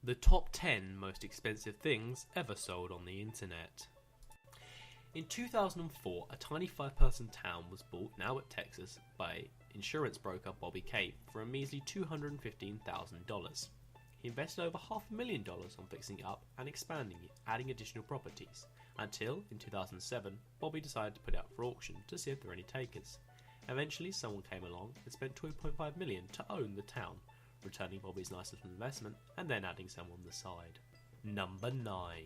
The top 10 most expensive things ever sold on the internet. In 2004, a tiny 5-person town was bought, now at Texas, by insurance broker Bobby Cape for a measly $215,000. He invested over $500,000 on fixing it up and expanding it, adding additional properties, until, in 2007, Bobby decided to put it up for auction to see if there were any takers. Eventually, someone came along and spent $2.5 million to own the town, returning Bobby's nice little investment and then adding some on the side. Number 9.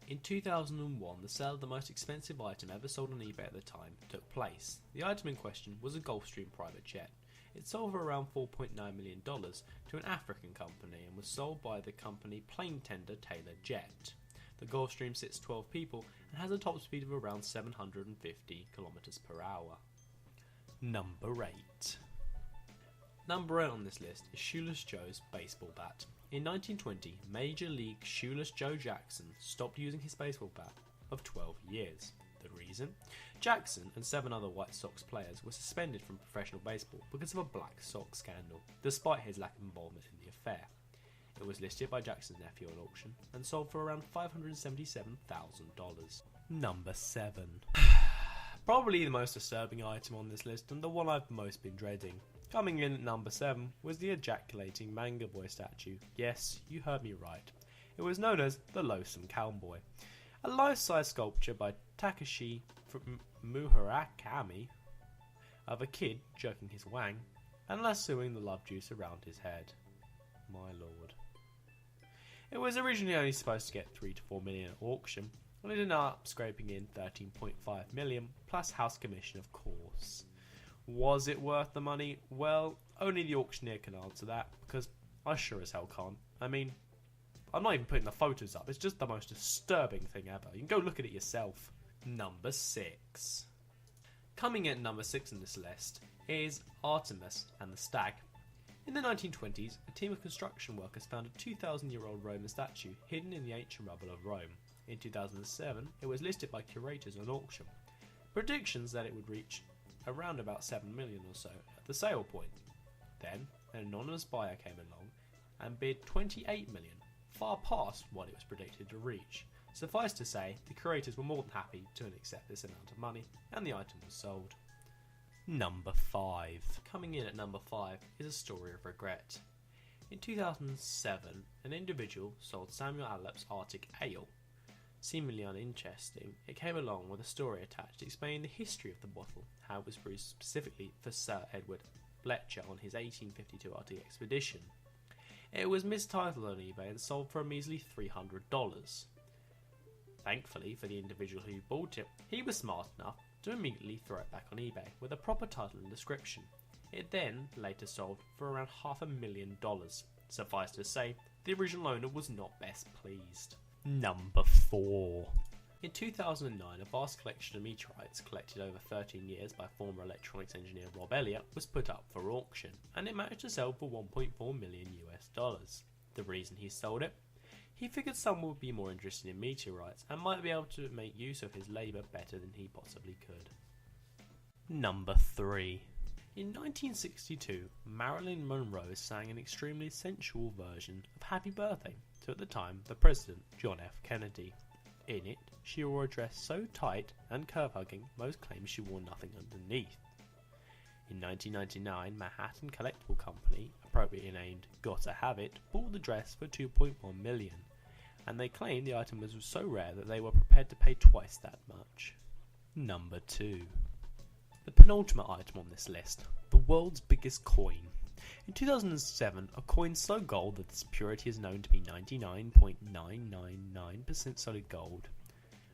In 2001, the sale of the most expensive item ever sold on eBay at the time took place. The item in question was a Gulfstream private jet. It sold for around $4.9 million to an African company and was sold by the company plane tender Taylor Jet. The Gulfstream sits 12 people and has a top speed of around 750 km per hour. Number 8. Number 8 on this list is Shoeless Joe's baseball bat. In 1920, Major League Shoeless Joe Jackson stopped using his baseball bat of 12 years. The reason? Jackson and 7 other White Sox players were suspended from professional baseball because of a black sock scandal, despite his lack of involvement in the affair. It was listed by Jackson's nephew on auction and sold for around $577,000. Number 7. Probably the most disturbing item on this list and the one I've most been dreading. Coming in at number 7 was the ejaculating manga boy statue. Yes, you heard me right. It was known as the Loathsome Cowboy. A life-size sculpture by Takashi Murakami of a kid jerking his wang and lassoing the love juice around his head. My lord. It was originally only supposed to get 3 to 4 million at auction, and it ended up scraping in 13.5 million plus house commission, of course. Was it worth the money? Well, only the auctioneer can answer that, because I sure as hell can't. I mean, I'm not even putting the photos up, it's just the most disturbing thing ever. You can go look at it yourself. Number 6. Coming in at number 6 on this list is Artemis and the Stag. In the 1920s, a team of construction workers found a 2,000-year-old Roman statue hidden in the ancient rubble of Rome. In 2007, it was listed by curators on auction. Predictions that it would reach around about 7 million or so at the sale point. Then, an anonymous buyer came along and bid 28 million, far past what it was predicted to reach. Suffice to say, the curators were more than happy to accept this amount of money, and the item was sold. Number 5. Coming in at number 5 is a story of regret. In 2007, an individual sold Samuel Alep's Arctic Ale. Seemingly uninteresting, it came along with a story attached explaining the history of the bottle, how it was brewed specifically for Sir Edward Fletcher on his 1852 Arctic expedition. It was mistitled on eBay and sold for a measly $300. Thankfully for the individual who bought it, he was smart enough to immediately throw it back on eBay with a proper title and description. It then later sold for around $500,000. Suffice to say, the original owner was not best pleased. Number 4. In 2009, a vast collection of meteorites collected over 13 years by former electronics engineer Rob Elliott was put up for auction, and it managed to sell for $1.4 million US. The reason he sold it? He figured someone would be more interested in meteorites and might be able to make use of his labour better than he possibly could. Number 3. In 1962, Marilyn Monroe sang an extremely sensual version of Happy Birthday to, at the time, the President, John F. Kennedy. In it, she wore a dress so tight and curve-hugging, most claimed she wore nothing underneath. In 1999, Manhattan Collectible Company, appropriately named Gotta Have It, bought the dress for $2.1 million, and they claimed the item was so rare that they were prepared to pay twice that much. Number 2. The penultimate item on this list, the world's biggest coin. In 2007, a coin so gold that its purity is known to be 99.999% solid gold,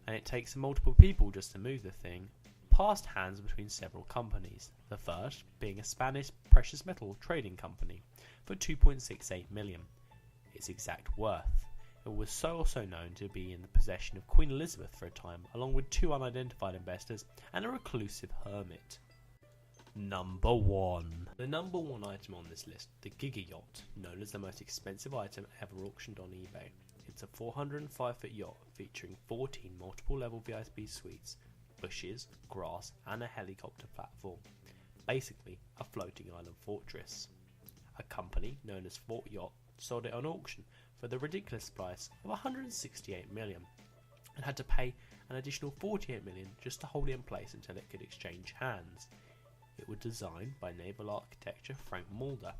and it takes multiple people just to move the thing, passed hands between several companies, the first being a Spanish precious metal trading company for $2.68 million. Its exact worth. It was also known to be in the possession of Queen Elizabeth for a time, along with 2 unidentified investors and a reclusive hermit. Number 1. The number 1 item on this list, the Giga Yacht, known as the most expensive item ever auctioned on eBay. It's a 405-foot yacht featuring 14 multiple-level VIP suites, bushes, grass, and a helicopter platform. Basically, a floating island fortress. A company known as Fort Yacht sold it on auction for the ridiculous price of 168 million, and had to pay an additional 48 million just to hold it in place until it could exchange hands. It was designed by naval architecture Frank Mulder,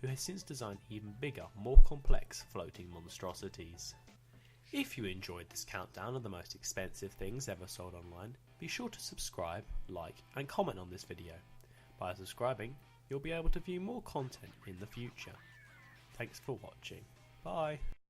who has since designed even bigger, more complex floating monstrosities. If you enjoyed this countdown of the most expensive things ever sold online, be sure to subscribe, like and comment on this video. By subscribing, you'll be able to view more content in the future. Thanks for watching. Bye.